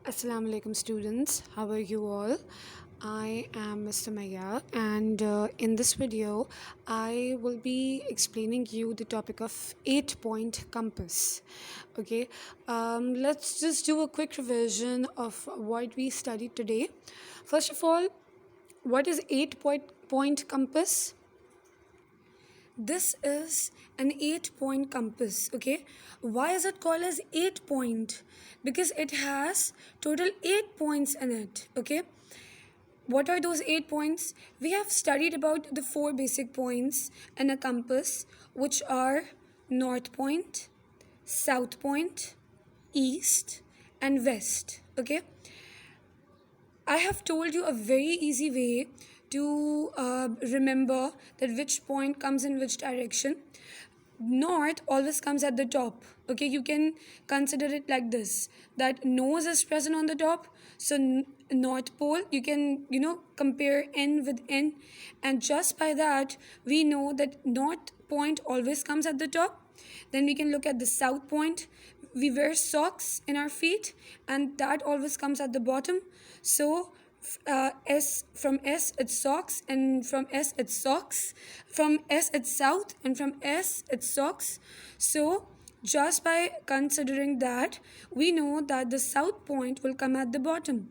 Assalamu alaikum students, how are you all? I am Mr. Maya, and in this video I will be explaining you the topic of 8-point compass. Okay, let's just do a quick revision of what we studied today. First of all, what is 8-point compass? This is an 8-point compass. Okay, why is it called as 8-point? Because it has total 8 points in it. Okay, what are those 8 points? We have studied about the 4 basic points in a compass, which are north point, south point, east, and west. Okay, I have told you a very easy way to remember that which point comes in which direction. North always comes at the top. Okay, you can consider it like this, that nose is present on the top. So north pole, you can compare n with n, and just by that we know that north point always comes at the top. Then we can look at the south point. We wear socks in our feet, and that always comes at the bottom. So S, from S it's socks, and from S it's socks, from S it's south, and from S it's socks. So just by considering that, we know that the south point will come at the bottom.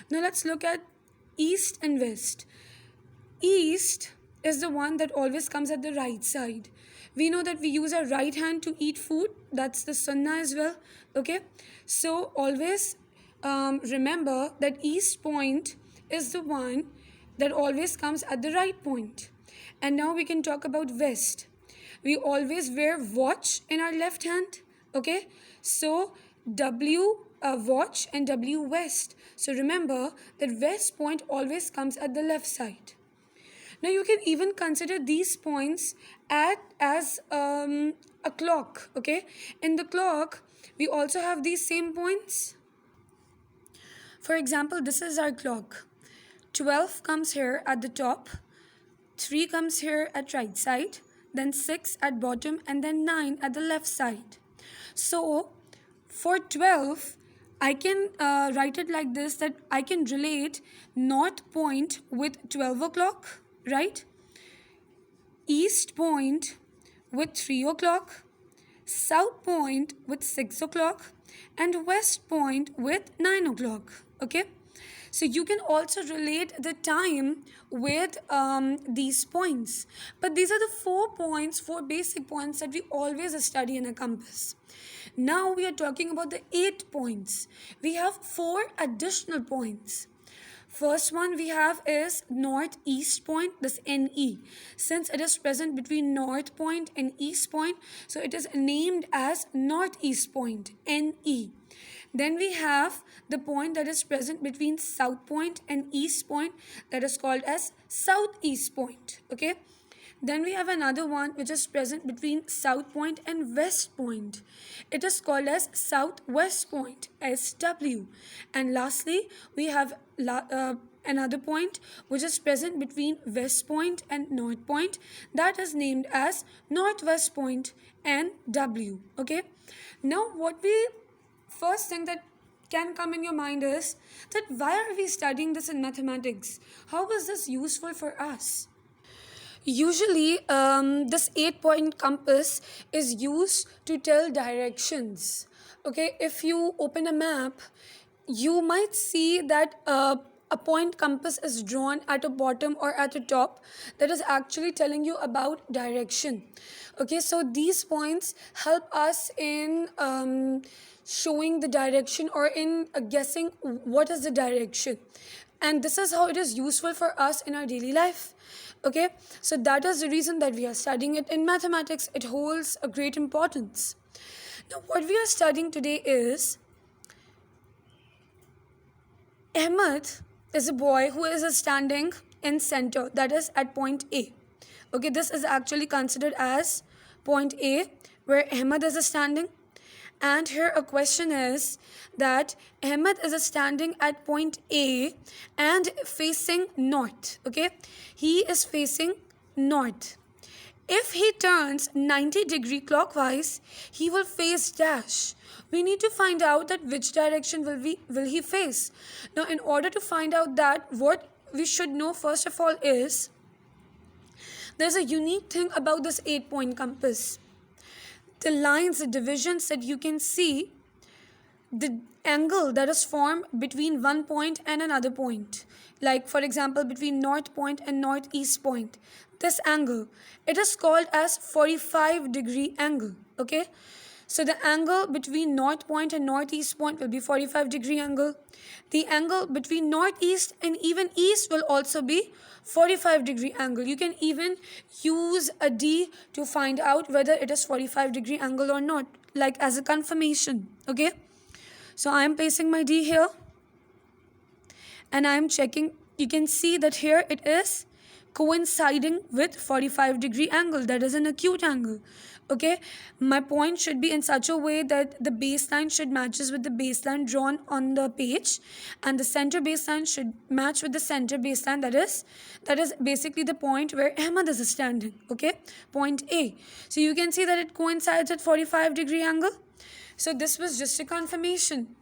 Now let's look at east and west. East is the one that always comes at the right side. We know that we use our right hand to eat food. That's the sunnah as well. Okay, so always remember that east point is the one that always comes at the right point. And now we can talk about west. We always wear watch in our left hand. Okay, so W watch and W west. So remember that west point always comes at the left side. Now you can even consider these points as a clock. Okay, in the clock we also have these same points. For example, this is our clock. 12 comes here at the top, 3 comes here at right side, then 6 at bottom, and then 9 at the left side. So for 12, I can write it like this, that I can relate north point with 12 o'clock, right? East point with 3 o'clock, south point with 6 o'clock, and west point with 9 o'clock. Okay, so you can also relate the time with these points. But these are the 4 basic points that we always study in a compass. Now we are talking about the 8 points. We have 4 additional points. First one we have is northeast point, this NE. Since it is present between north point and east point, so it is named as northeast point, NE. Then we have the point that is present between south point and east point, that is called as southeast point. Okay, then we have another one which is present between south point and west point. It is called as southwest point, SW. And lastly, we have another point which is present between west point and north point, that is named as northwest point, NW. Okay, now what we first thing that can come in your mind is that why are we studying this in mathematics? How is this useful for us? Usually, this 8-point compass is used to tell directions. Okay, if you open a map, you might see that a point compass is drawn at the bottom or at the top, that is actually telling you about direction. Okay, so these points help us in showing the direction, or in guessing what is the direction. And this is how it is useful for us in our daily life. Okay, so that is the reason that we are studying it in mathematics. It holds a great importance. Now what we are studying today is Ahmed is a boy who is standing in center, that is at point A. Okay, this is actually considered as point A where Ahmed is standing. And here a question is that Ahmed is standing at point A and facing north. Okay, he is facing north. If he turns 90-degree clockwise, he will face dash. We need to find out that which direction will he face. Now, in order to find out that, what we should know first of all is, there's a unique thing about this 8-point compass. The lines, the divisions that you can see, the angle that is formed between one point and another point, like for example between north point and northeast point, this angle, it is called as 45-degree angle. Okay, so the angle between north point and northeast point will be 45-degree angle. The angle between northeast and even east will also be 45-degree angle. You can even use a D to find out whether it is 45-degree angle or not, like as a confirmation. Okay, so I am placing my D here and I am checking. You can see that here it is coinciding with 45-degree angle, that is an acute angle. Okay, my point should be in such a way that the baseline should matches with the baseline drawn on the page, and the center baseline should match with the center baseline, that is basically the point where Ahmed is standing. Okay, point A. So you can see that it coincides at 45-degree angle. So this was just a confirmation.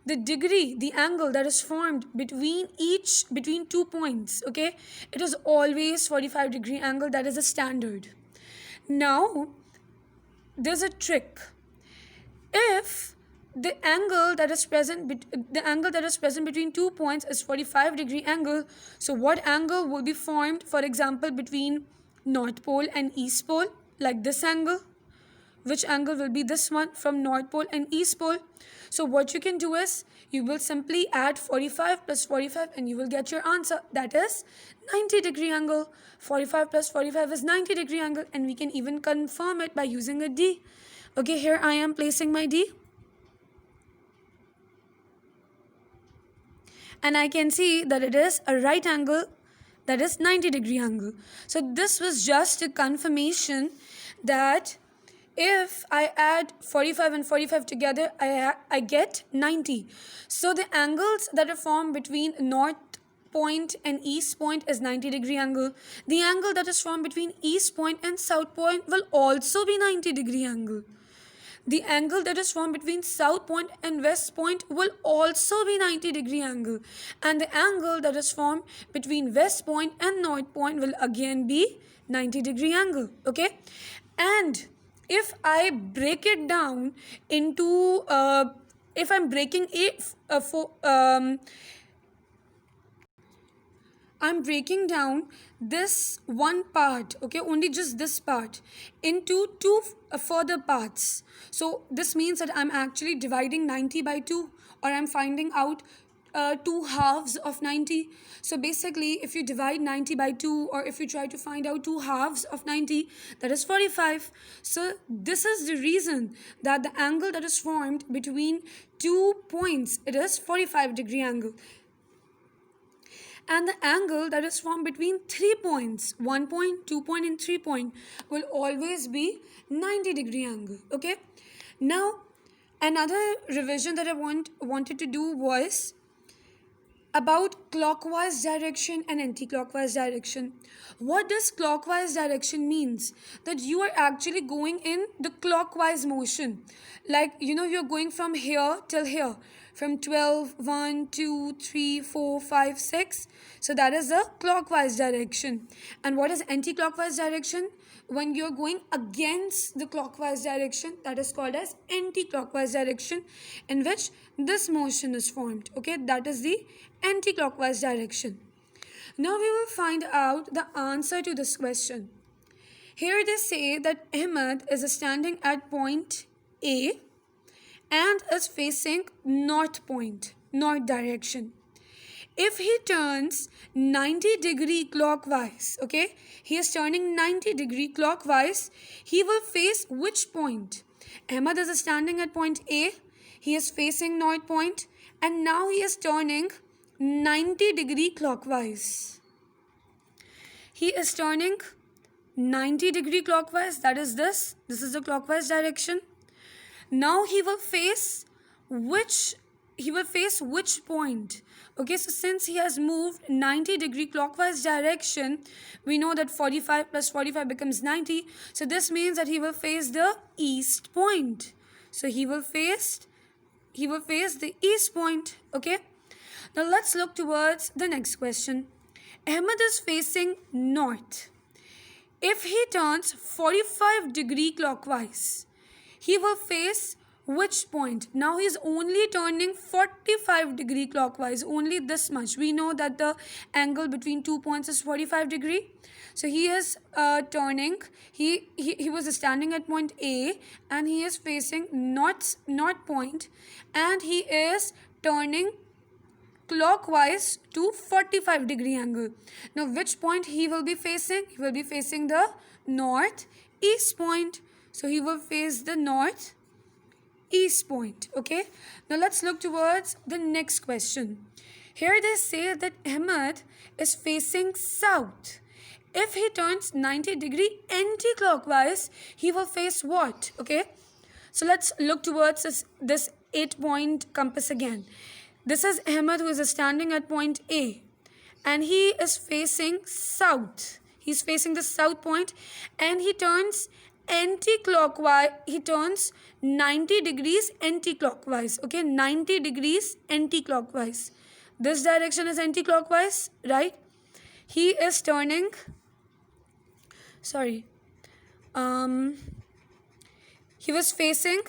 The degree, the angle that is formed between 2 points, okay, it is always 45-degree angle. That is a standard. Now there's a trick. If the angle that is present between 2 points is 45-degree angle, so what angle will be formed, for example, between north pole and east pole? Like this angle. Which angle will be this one from north pole and east pole? So what you can do is, you will simply add 45 plus 45 and you will get your answer. That is 90-degree angle. 45 plus 45 is 90-degree angle, and we can even confirm it by using a D. Okay, here I am placing my D. And I can see that it is a right angle, that is 90-degree angle. So this was just a confirmation that if I add 45 and 45 together, I get 90. So the angles that are formed between north point and east point is 90-degree angle. The angle that is formed between east point and south point will also be 90-degree angle. The angle that is formed between south point and west point will also be 90-degree angle. And the angle that is formed between west point and north point will again be 90-degree angle. Okay, and if I break it down into, if I'm breaking it I'm breaking down this one part, okay, only just this part, into two further parts. So this means that I'm actually dividing 90 by 2, or I'm finding out 2 halves of 90. So basically, if you divide 90 by 2, or if you try to find out 2 halves of 90, that is 45. So this is the reason that the angle that is formed between 2 points, it is 45-degree angle. And the angle that is formed between 3 points, 1 point, 2 point and 3 point, will always be 90-degree angle. Okay, now another revision that I wanted to do was about clockwise direction and anti-clockwise direction. What does clockwise direction means? That you are actually going in the clockwise motion. Like, you're going from here till here. From 12, 1, 2, 3, 4, 5, 6. So that is the clockwise direction. And what is anti-clockwise direction? When you're going against the clockwise direction, that is called as anti-clockwise direction, in which this motion is formed. Okay, that is the anti-clockwise direction. Now we will find out the answer to this question. Here they say that Ahmed is standing at point A and is facing north point, north direction. If he turns 90-degree clockwise, okay, he is turning 90-degree clockwise, he will face which point? Ahmed is standing at point A, he is facing north point, and now he is turning 90-degree clockwise. He is turning 90-degree clockwise, that is this is the clockwise direction. Now he will face which face which point? Okay, so since he has moved 90-degree clockwise direction, we know that 45 plus 45 becomes 90. So this means that he will face the east point. So he will face the east point. Okay. Now let's look towards the next question. Ahmed is facing north. If he turns 45-degree clockwise, he will face which point? Now he is only turning 45-degree clockwise, only this much. We know that the angle between 2 points is 45-degree. So he is turning, he was standing at point A and he is facing north point, and he is turning clockwise to 45-degree angle. Now which point he will be facing? He will be facing the north east point. So he will face the north east point. Okay, now let's look towards the next question. Here they say that Ahmed is facing south. If he turns 90-degree anti-clockwise, he will face what? Okay, so let's look towards this 8-point compass again. This is Ahmed, who is standing at point A, and he is facing south. He's facing the south point, and he turns anti-clockwise. He turns 90 degrees anti-clockwise. Okay, 90 degrees anti-clockwise. This direction is anti-clockwise, right? He is turning, he was facing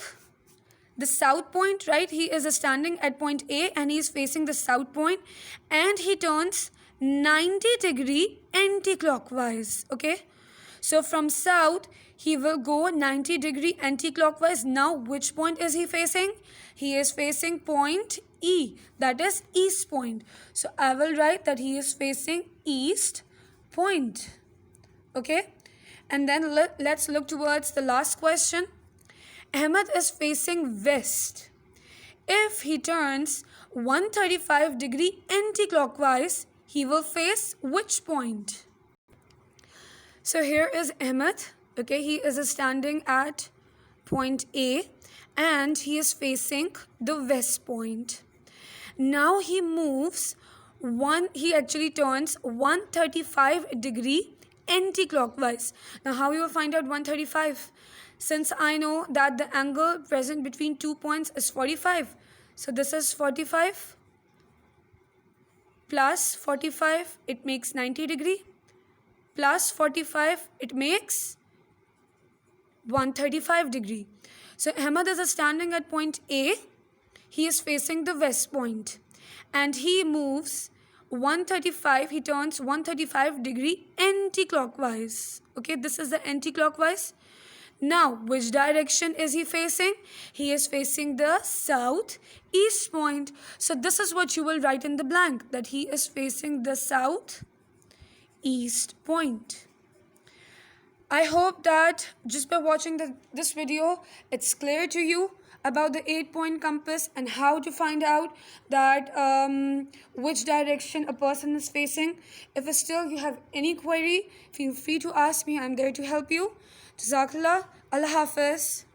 the south point, right? He is standing at point A and he is facing the south point, and he turns 90-degree anti-clockwise. Okay, so from south he will go 90-degree anti-clockwise. Now which point is he facing? He is facing point E, that is east point. So I will write that he is facing east point. Okay, and then let's look towards the last question. Ahmed is facing west. If he turns 135-degree anti-clockwise, he will face which point? So here is Ahmed. Okay, he is standing at point A and he is facing the west point. Now he moves he actually turns 135-degree anti-clockwise. Now how you will find out 135? Since I know that the angle present between 2 points is 45. So this is 45 plus 45, it makes 90-degree, plus 45, it makes 135-degree. So Ahmed is standing at point A. He is facing the west point, and he moves 135. He turns 135-degree anti-clockwise. Okay, this is the anti-clockwise. Now, which direction is he facing? He is facing the south-east point. So this is what you will write in the blank, that he is facing the south-east point. I hope that just by watching this video, it's clear to you about the 8-point compass and how to find out that which direction a person is facing. If still you have any query, feel free to ask me. I'm there to help you. Jazakallah. Allah Hafiz.